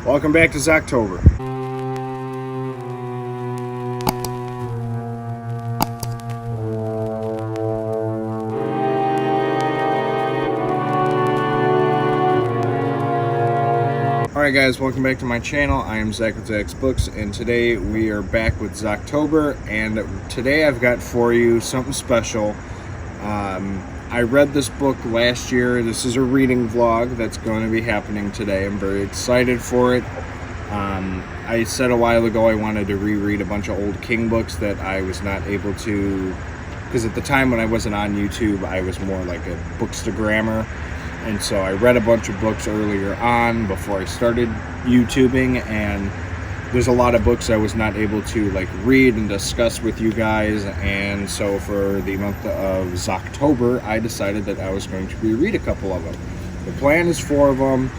Welcome back to Zocktober. Alright guys, welcome back to my channel. I am Zach with Zacks Books, and today we are back with Zocktober, and today I've got for you something special. I read this book last year. This is a reading vlog that's going to be happening today. I'm very excited for it. I said a while ago I wanted to reread a bunch of old King books that I was not able to, because at the time when I wasn't on YouTube, I was more like a bookstagrammer. And so I read a bunch of books earlier on before I started YouTubing, and there's a lot of books I was not able to read and discuss with you guys. And so for the month of Zocktober, I decided that I was going to reread a couple of them. The plan is 4 of them.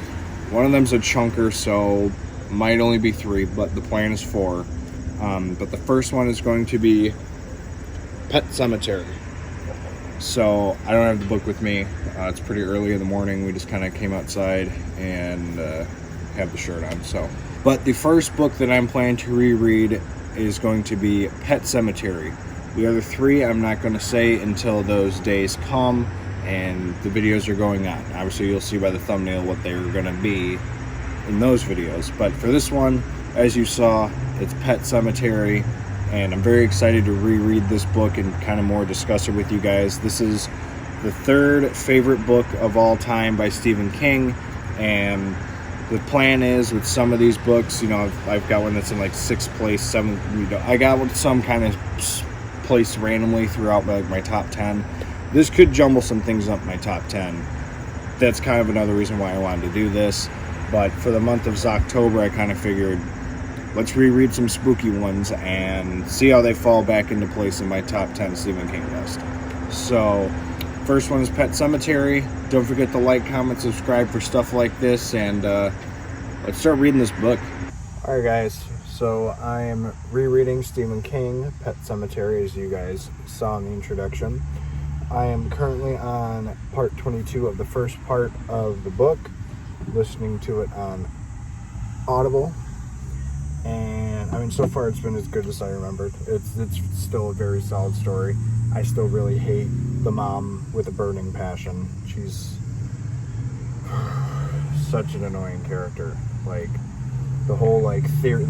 One of them's a chunker, so might only be 3, but the plan is 4. But the first one is going to be Pet Sematary. So I don't have the book with me. It's pretty early in the morning. We just kind of came outside and have the shirt on. But the first book that I'm planning to reread is going to be Pet Sematary. The other 3 I'm not going to say until those days come and the videos are going on. Obviously you'll see by the thumbnail what they're going to be in those videos. But for this one, as you saw, it's Pet Sematary. And I'm very excited to reread this book and kind of more discuss it with you guys. This is the 3rd favorite book of all time by Stephen King. And the plan is with some of these books, I've got one that's in 6th place, 7th. I got some kind of placed randomly throughout my top 10. This could jumble some things up in my top 10. That's kind of another reason why I wanted to do this. But for the month of Zocktober, I kind of figured, let's reread some spooky ones and see how they fall back into place in my top 10 Stephen King list. So, first one is Pet Sematary. Don't forget to like, comment, subscribe for stuff like this, and let's start reading this book. Alright guys, so I am rereading Stephen King, Pet Sematary, as you guys saw in the introduction. I am currently on part 22 of the first part of the book, listening to it on Audible. And I mean, so far it's been as good as I remembered. It's still a very solid story. I still really hate the mom with a burning passion. She's such an annoying character. The whole theory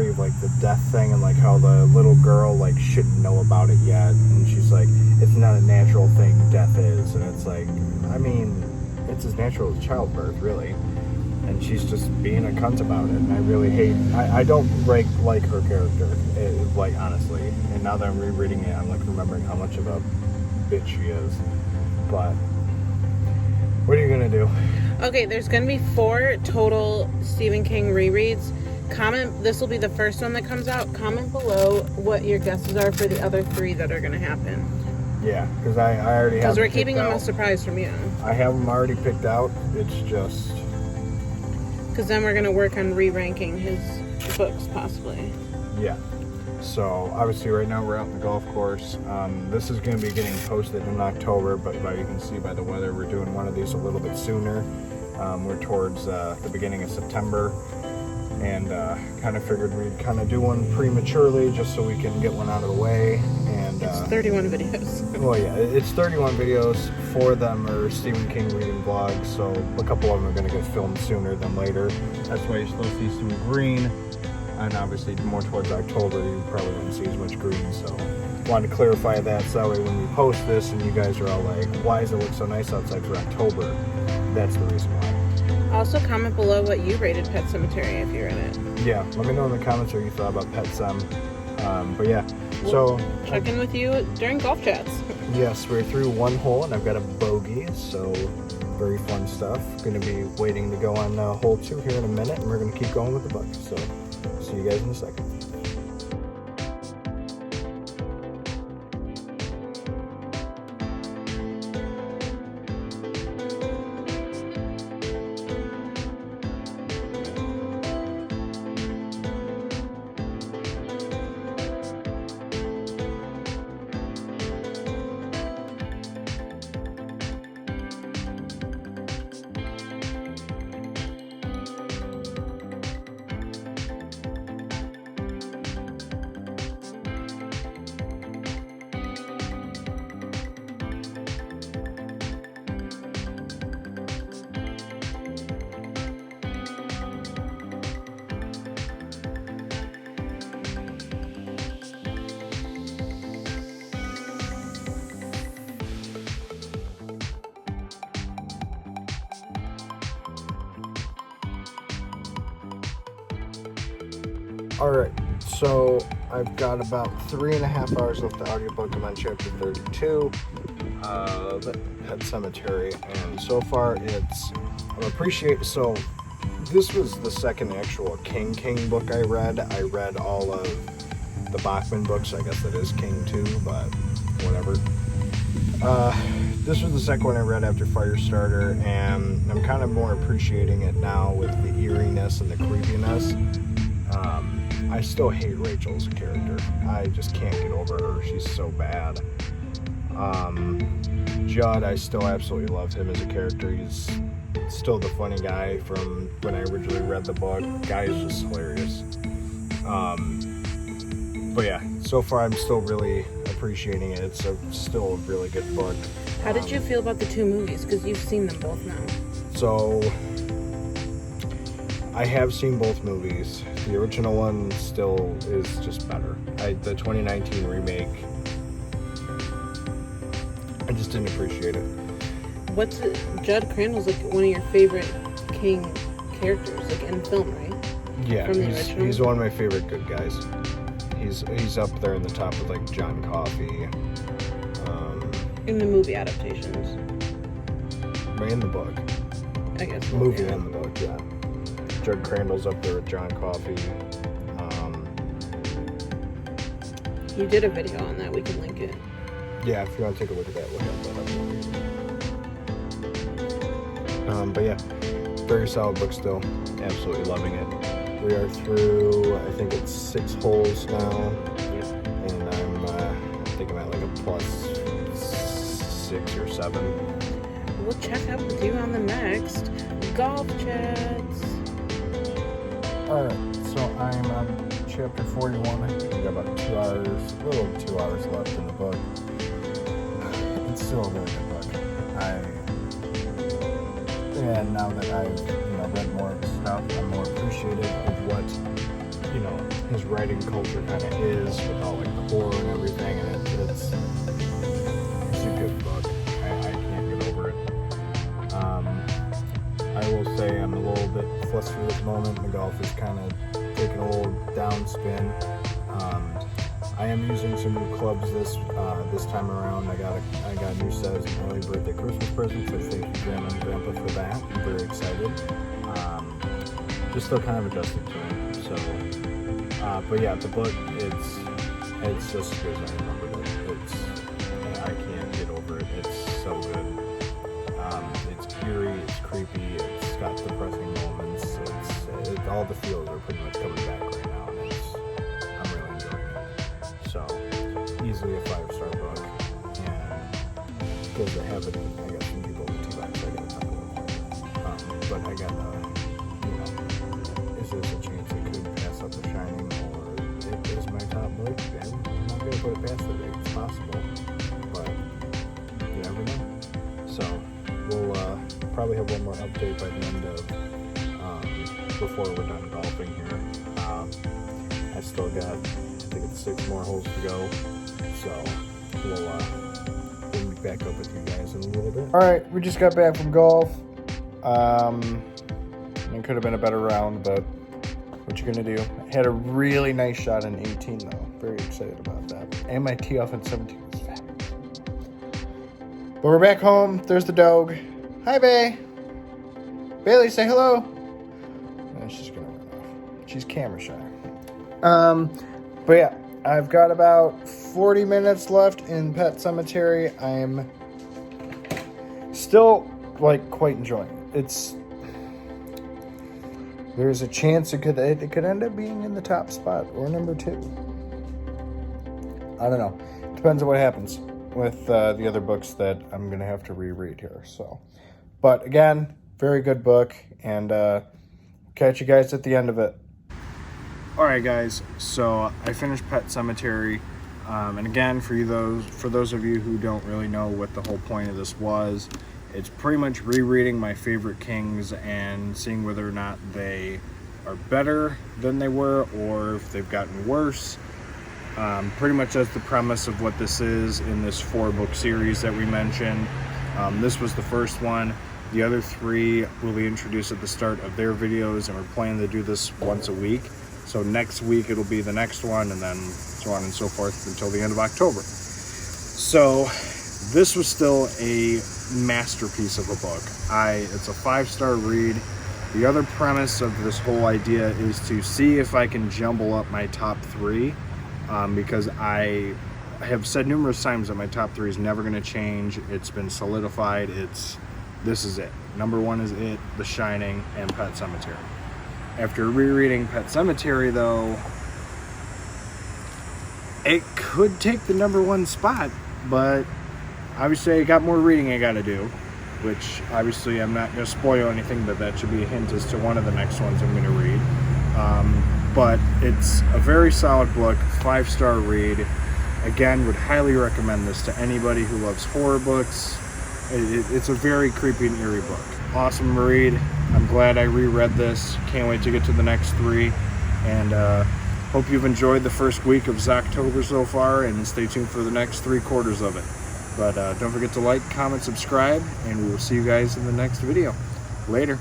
of the death thing, and how the little girl shouldn't know about it yet, and she's it's not a natural thing, death is, and it's I mean, it's as natural as childbirth, really. And she's just being a cunt about it, and I really hate. I don't like her character, honestly. And now that I'm rereading it, I'm remembering how much of a bitch she is. But what are you gonna do? Okay, there's gonna be 4 total Stephen King rereads. This will be the first one that comes out. Comment below what your guesses are for the other 3 that are gonna happen. Yeah, because I already have. Because we're keeping them a surprise from you. I have them already picked out. It's just. Because then we're going to work on re-ranking his books, possibly. Yeah. So, obviously, right now we're out in the golf course. This is going to be getting posted in October, but you can see by the weather, we're doing one of these a little bit sooner. We're towards the beginning of September. And kind of figured we'd kind of do one prematurely just so we can get one out of the way. And it's 31 videos. Well, yeah, it's 31 videos. 4 of them are Stephen King reading vlogs, so a couple of them are going to get filmed sooner than later. That's why you're supposed to see some green. And obviously, more towards October, you probably won't see as much green. So, wanted to clarify that so that way when we post this and you guys are all like, why does it look so nice outside for October? That's the reason why. Also, comment below what you rated Pet Sematary if you're in it. Yeah, let me know in the comments what you thought about Pet Sem. But yeah, so check in with you during golf chats. Yes, we're through 1 hole and I've got a bogey, so very fun stuff. Going to be waiting to go on hole 2 here in a minute, and we're going to keep going with the book. So see you guys in a second. Alright, so I've got about 3.5 hours left of the audiobook. I'm on chapter 32 of Pet Sematary, and so far so this was the second actual King book I read. I read all of the Bachman books. I guess that is King too, but whatever. This was the second one I read after Firestarter, and I'm kind of more appreciating it now with the eeriness and the creepiness. I still hate Rachel as a character. I just can't get over her. She's so bad. Judd, I still absolutely love him as a character. He's still the funny guy from when I originally read the book. Guy is just hilarious. But yeah, so far I'm still really appreciating it. It's still a really good book. How did you feel about the two movies? Because you've seen them both now. So, I have seen both movies. The original one still is just better. The 2019 remake, I just didn't appreciate it. Judd Crandall's like one of your favorite King characters, like in film, right? Yeah, he's one of my favorite good guys. He's up there in the top with like John Coffey. In the movie adaptations. In the book. I guess. Movie and the book, yeah. Judd Crandall's up there with John Coffey. You did a video on that. We can link it. Yeah, if you want to take a look at that, we'll have that up. But yeah, very solid book still. Absolutely loving it. We are through, I think it's 6 holes now. Yep. And I think I'm at like a plus 6 or 7. We'll check up with you on the next Golf Chats. Alright, so I'm on chapter 41. I think I got about 2 hours, a little over 2 hours left in the book. It's still a really good book. And now that I've read more of his stuff, I'm more appreciative of what his writing culture kind of is, with all like the horror and everything. And it's a good book. I can't get over it. I will say I'm a little bit flustered at the moment. The golf is kind of taking a little downspin. I am using some new clubs this time around. I got a new set as an early birthday Christmas present, so thank you, Grandma and Grandpa, for that. I'm very excited. Just still kind of adjusting to it. So, but yeah, the book, it's just as good as I remembered it. I can't get over it. It's so good. It's eerie, it's creepy, it's got depressing moments. All the feels are pretty much coming back right now, and I'm really enjoying it. So, easily a 5-star book, and because I got some people in the T-Box, I got a couple of but I got is there a chance it could pass up The Shining, or it is my top book? Then I'm not going to put it past it. It's possible, but you never know. So, we'll probably have one more update by the end of before we're done golfing here. I still got, I think it's 6 more holes to go, so we'll be back up with you guys in a little bit. Alright, we just got back from golf. It could have been a better round, but what you gonna do? I had a really nice shot in 18 though. Very excited about that. And my tee off in 17 was fast. But we're back home. There's the dog. Hi, Bay. Bailey, say hello. And she's gonna run off. She's camera shy. But yeah, I've got about 40 minutes left in Pet Sematary. I'm still quite enjoying it. There's a chance it could end up being in the top spot or number 2. I don't know. Depends on what happens with the other books that I'm gonna have to reread here. So, but again, very good book, and catch you guys at the end of it. All right, guys. So I finished Pet Sematary, and again, for those of you who don't really know what the whole point of this was, it's pretty much rereading my favorite Kings and seeing whether or not they are better than they were or if they've gotten worse. Pretty much that's the premise of what this is in this 4-book series that we mentioned. This was the first one. The other 3 will be introduced at the start of their videos, and we're planning to do this once a week. So next week it'll be the next one, and then so on and so forth until the end of October. So this was still a masterpiece of a book. It's a 5-star read. The other premise of this whole idea is to see if I can jumble up my top 3, because I have said numerous times that my top 3 is never going to change. It's been solidified. This is it. Number 1 is it, The Shining, and Pet Sematary. After rereading Pet Sematary, though, it could take the number 1 spot, but obviously I got more reading I got to do, which obviously I'm not going to spoil anything, but that should be a hint as to one of the next ones I'm going to read. But it's a very solid book, 5-star read. Again, would highly recommend this to anybody who loves horror books. It's a very creepy and eerie book. Awesome read. I'm glad I reread this. Can't wait to get to the next 3. And hope you've enjoyed the first week of Zocktober so far, and stay tuned for the next 3 quarters of it. But don't forget to like, comment, subscribe, and we will see you guys in the next video. Later.